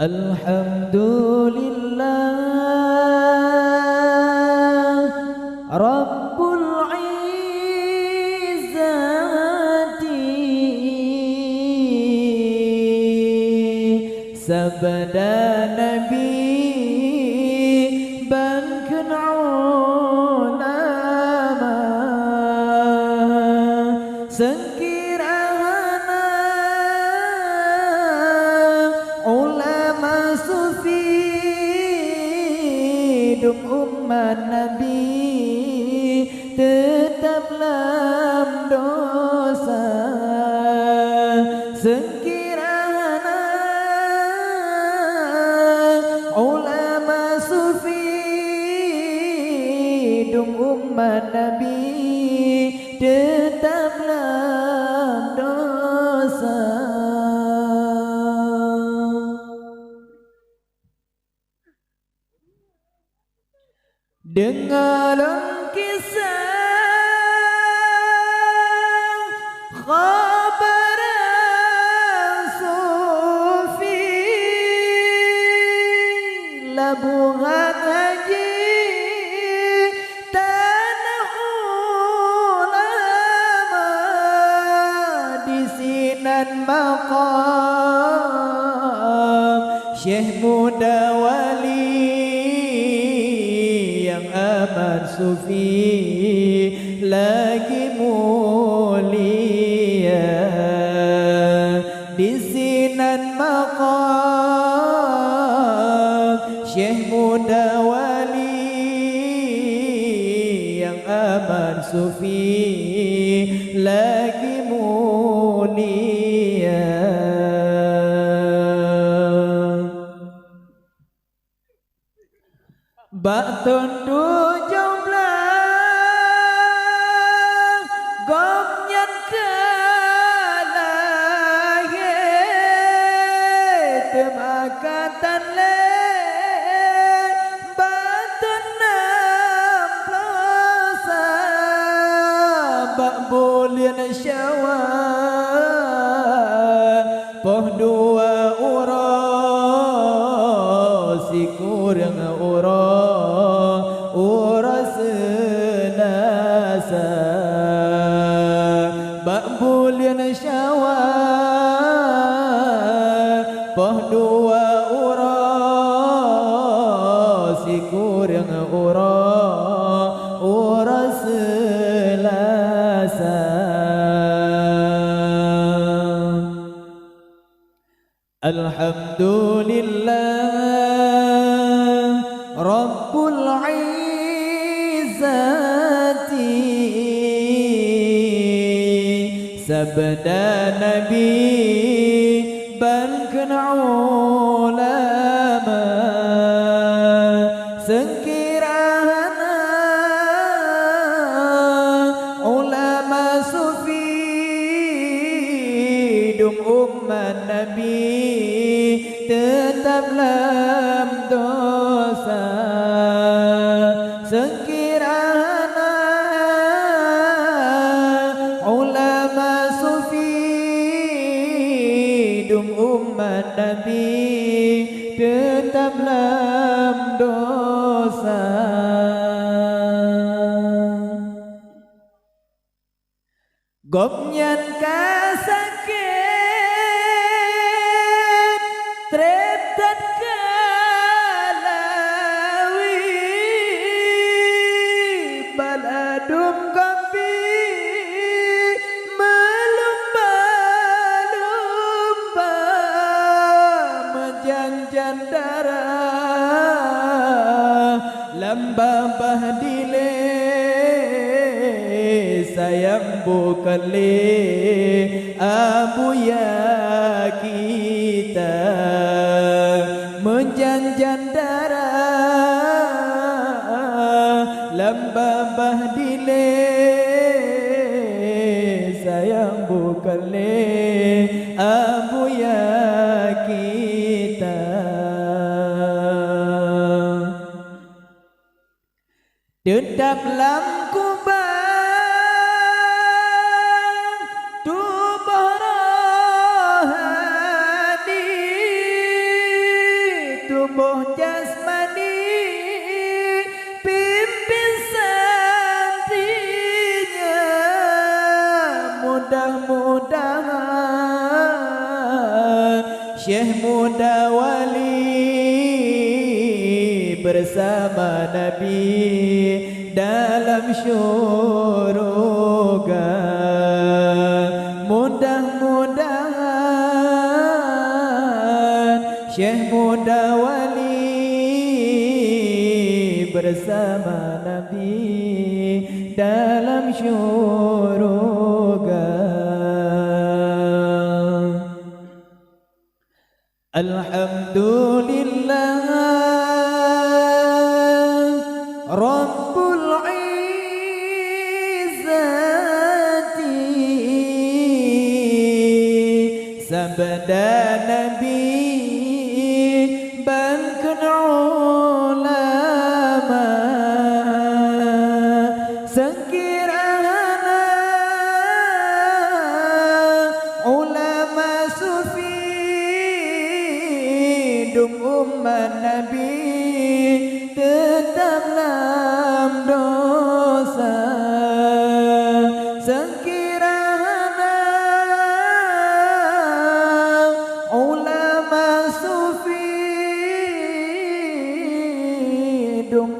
Alhamdulillah Rabbul Izzati Sabda Nabi Bankan ulama Sekirana ulama sufi Dum umat Nabi tetap dalam dosa Sekirana ulama sufi Dum umat Nabi tetap dalam dosa Dengarlah kisah khabar sufi Labuhan haji tanah ulama di sinan maqam Syekh muda wali amat sufi lagi mulia di sinan maqam Syekh muda wali yang amat sufi lagi mulia Bak tundu jumlah gomnyan kalahir Temakatan le batun namplosa Bak bulian syawal Poh dua urah sikur yang urah senasa Bak bulian syawal Poh dua urah sikur yang urah selasa Alhamdulillah Rabbul Izzati Sabda Nabi Bankan ulama Sekirana ulama sufi Dum umat Nabi tetap dalam dosa Sekirana ulama sufi Dum umat Nabi tetap dalam dosa Gomnyan kasakit Treptat kalawi Baladum kopi Melumba-lumba Menjanjan darah Lambah dile Sayang bukan le Abu ya kita Menjanjan darah Lambah dile Sayang bukan le Abu ya kita Tetap lam kubang Tubuh rohani mudah-mudahan Syekh muda wali bersama Nabi dalam syurga. Mudah-mudahan Syekh muda wali bersama Nabi dalam syurga. Alhamdulillah Rabbul Izzati sabda Nabi bangkun ulama sekiranya ulama sufi dum umat Nabi tetap dalam dosa. Sekiranya ulama sufi dum